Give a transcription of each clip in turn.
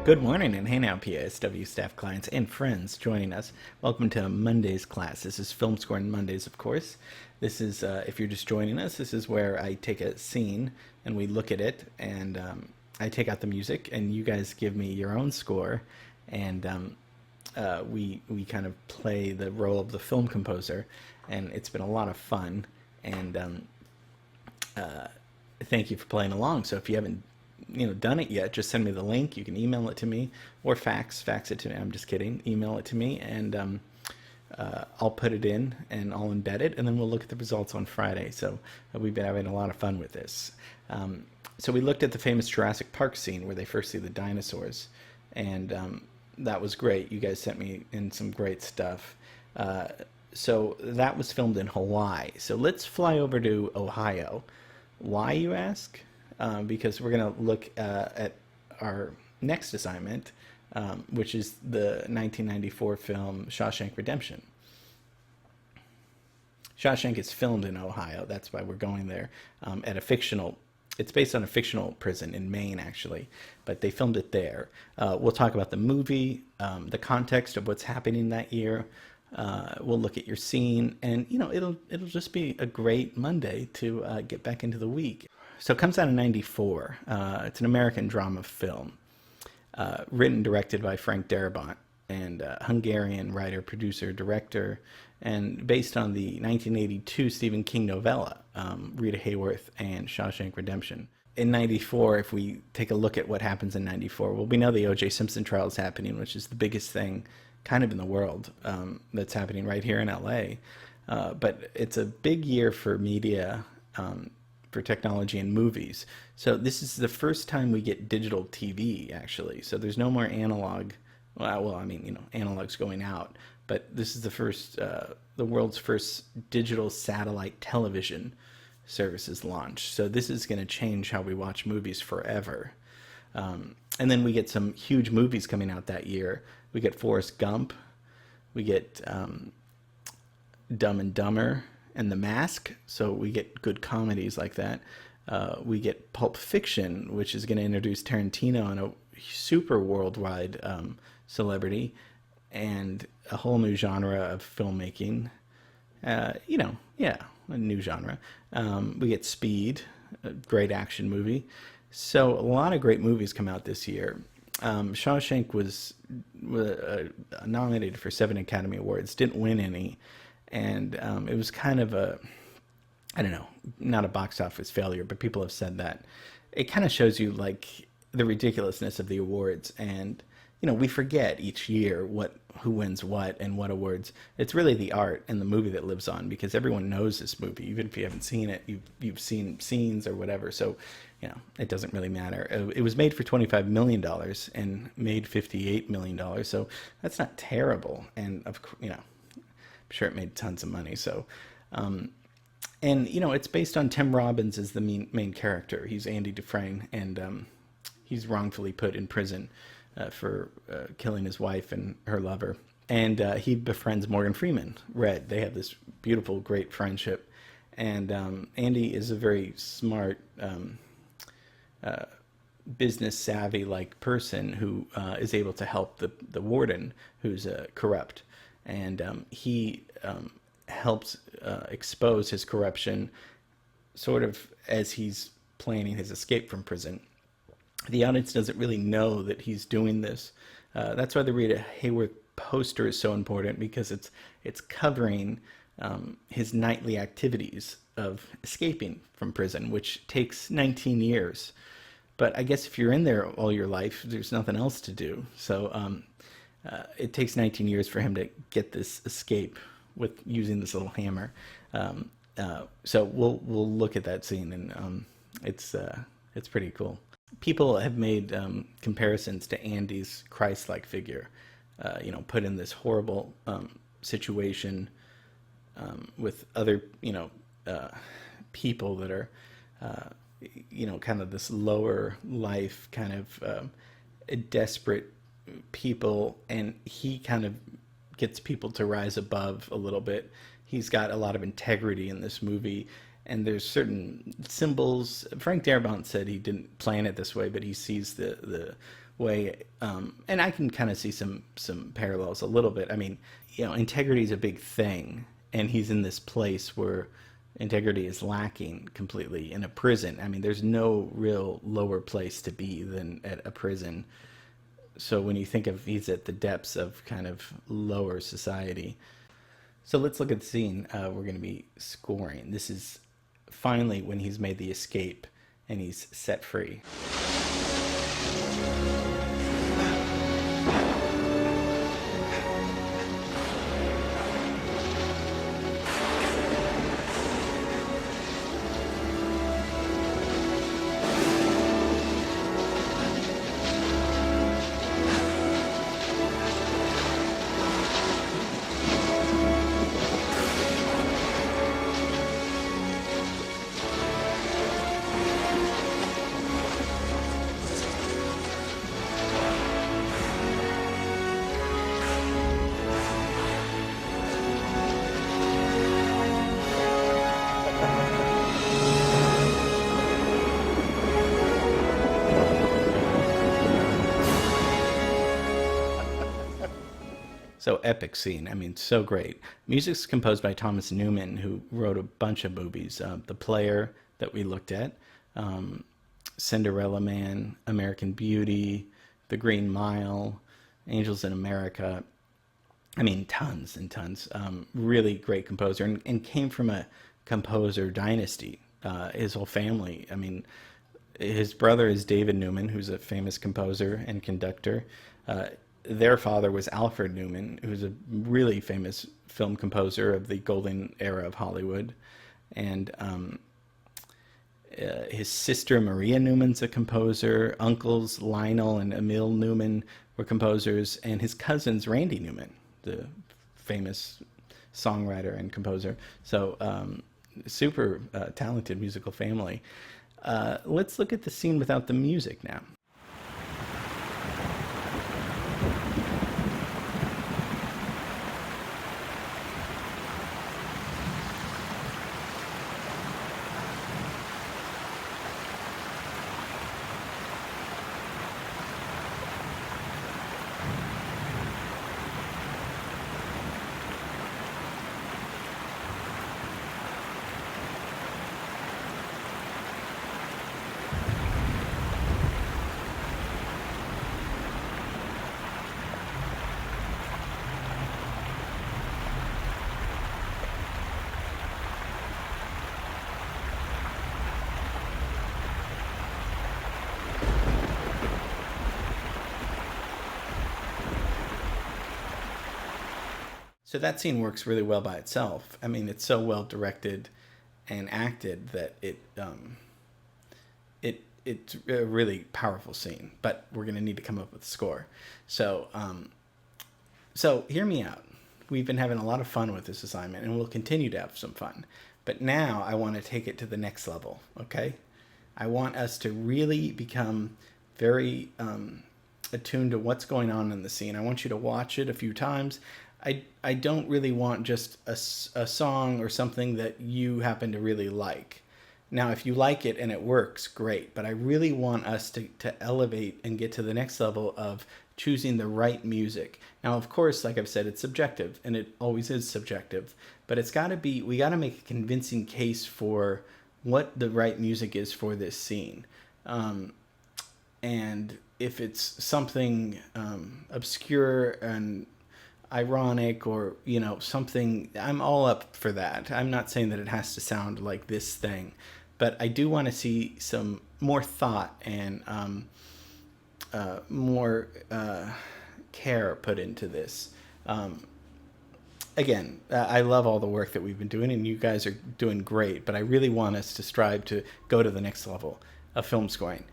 Good morning, and hey now, PSW staff, clients, and friends joining us. Welcome to Monday's class. This is Film Scoring Mondays, of course. This is, if you're just joining us, this is where I take a scene and we look at it, and I take out the music, and you guys give me your own score, and we kind of play the role of the film composer, and it's been a lot of fun. And thank you for playing along. So if you haven't done it yet, just send me the link. You can email it to me or fax it to me. I'm just kidding. Email it to me, and I'll put it in and I'll embed it, and then we'll look at the results on Friday. So we've been having a lot of fun with this. So we looked at the famous Jurassic Park scene where they first see the dinosaurs, and that was great. You guys sent me in some great stuff. So that was filmed in Hawaii. So let's fly over to Ohio. Why, you ask? Because we're going to look at our next assignment, which is the 1994 film Shawshank Redemption. Shawshank is filmed in Ohio. That's why we're going there, at a fictional. It's based on a fictional prison in Maine, actually, but they filmed it there. We'll talk about the movie, the context of what's happening that year. We'll look at your scene, and it'll just be a great Monday to get back into the week. So it comes out in '94. It's an American drama film, written and directed by Frank Darabont, and Hungarian writer, producer, director, and based on the 1982 Stephen King novella, Rita Hayworth and Shawshank Redemption. In '94, if we take a look at what happens in '94, well, we know the O.J. Simpson trial is happening, which is the biggest thing kind of in the world, that's happening right here in LA. But it's a big year for media, for technology and movies. So this is the first time we get digital TV, actually. So there's no more analog. Well, I mean, analog's going out, but this is the world's first digital satellite television services launch. So this is going to change how we watch movies forever. And then we get some huge movies coming out that year. We get Forrest Gump. We get Dumb and Dumber and The Mask. So we get good comedies like that. We get Pulp Fiction, which is going to introduce Tarantino and a super worldwide celebrity and a whole new genre of filmmaking. A new genre. We get Speed, a great action movie. So a lot of great movies come out this year. Shawshank was nominated for 7 Academy Awards, didn't win any, and it was kind of I don't know, not a box office failure, but people have said that. It kind of shows you like the ridiculousness of the awards, and we forget each year who wins what and what awards. It's really the art and the movie that lives on, because everyone knows this movie, even if you haven't seen it. You've seen scenes or whatever, so it doesn't really matter. It was made for $25 million and made $58 million, so that's not terrible. And I'm sure it made tons of money. So, and it's based on Tim Robbins as the main character. He's Andy Dufresne, and he's wrongfully put in prison for killing his wife and her lover. And he befriends Morgan Freeman, Red. They have this beautiful, great friendship. And Andy is a very smart, business savvy like person who is able to help the warden, who's corrupt. And he helps expose his corruption sort of as he's planning his escape from prison. The audience doesn't really know that he's doing this. That's why the Rita Hayworth poster is so important, because it's covering his nightly activities of escaping from prison, which takes 19 years. But I guess if you're in there all your life, there's nothing else to do. So it takes 19 years for him to get this escape with using this little hammer. So we'll look at that scene, and it's pretty cool. People have made comparisons to Andy's Christ-like figure, put in this horrible situation with other, people that are, kind of this lower life kind of desperate people, and he kind of gets people to rise above a little bit. he's got a lot of integrity in this movie. And there's certain symbols. Frank Darabont said he didn't plan it this way, but he sees the way, and I can kind of see some parallels a little bit. I mean, integrity is a big thing, and he's in this place where integrity is lacking completely in a prison. I mean, there's no real lower place to be than at a prison. So when you think of he's at the depths of kind of lower society. So let's look at the scene we're going to be scoring. This is finally when he's made the escape and he's set free. So epic scene. I mean, so great. Music's composed by Thomas Newman, who wrote a bunch of movies. The Player that we looked at, Cinderella Man, American Beauty, The Green Mile, Angels in America. I mean, tons and tons. Really great composer, and came from a composer dynasty. His whole family. I mean, his brother is David Newman, who's a famous composer and conductor. Their father was Alfred Newman, who's a really famous film composer of the golden era of Hollywood. And his sister Maria Newman's a composer. Uncles Lionel and Emil Newman were composers. And his cousins Randy Newman, the famous songwriter and composer. So super talented musical family. Let's look at the scene without the music now. So that scene works really well by itself. I mean, it's so well directed and acted that it's a really powerful scene. But we're going to need to come up with a score. So hear me out. We've been having a lot of fun with this assignment, and we'll continue to have some fun. But now I want to take it to the next level. Okay, I want us to really become very attuned to what's going on in the scene. I want you to watch it a few times. I don't really want just a song or something that you happen to really like. Now, if you like it and it works, great. But I really want us to elevate and get to the next level of choosing the right music. Now, of course, like I've said, it's subjective, and it always is subjective. But it's got to be, we got to make a convincing case for what the right music is for this scene. And if it's something obscure and ironic, or something, I'm all up for that. I'm not saying that it has to sound like this thing, but I do want to see some more thought and more care put into this. Again, I love all the work that we've been doing, and you guys are doing great, but I really want us to strive to go to the next level of film scoring.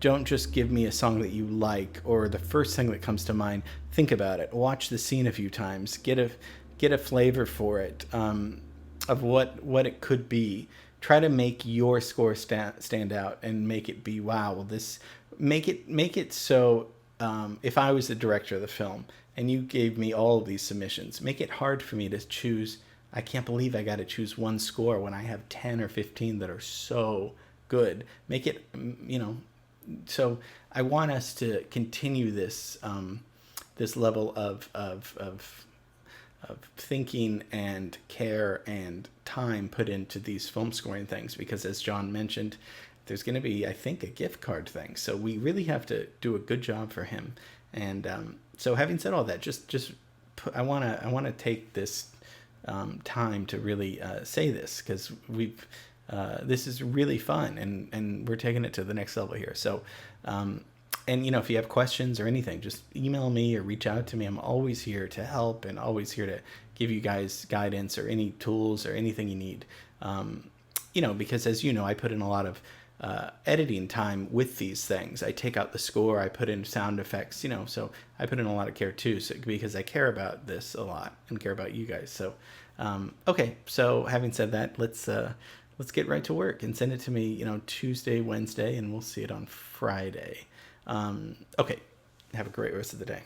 Don't just give me a song that you like or the first thing that comes to mind. Think about it. Watch the scene a few times. Get a flavor for it, of what it could be. Try to make your score stand out and make it be, wow, well, this make it so if I was the director of the film and you gave me all of these submissions, make it hard for me to choose I can't believe I got to choose one score when I have 10 or 15 that are so good. Make it, so I want us to continue this level of thinking and care and time put into these film scoring things, because as John mentioned, there's going to be, I think, a gift card thing. So we really have to do a good job for him. And so having said all that, I want to take this time to really say this, because this is really fun, and we're taking it to the next level here. So and if you have questions or anything, just email me or reach out to me. I'm always here to help, and always here to give you guys guidance or any tools or anything you need. Because as you know, I put in a lot of editing time with these things. I take out the score, I put in sound effects, so I put in a lot of care too, because I care about this a lot and care about you guys. So, okay. So having said that, let's get right to work and send it to me, Tuesday, Wednesday, and we'll see it on Friday. Okay. Have a great rest of the day.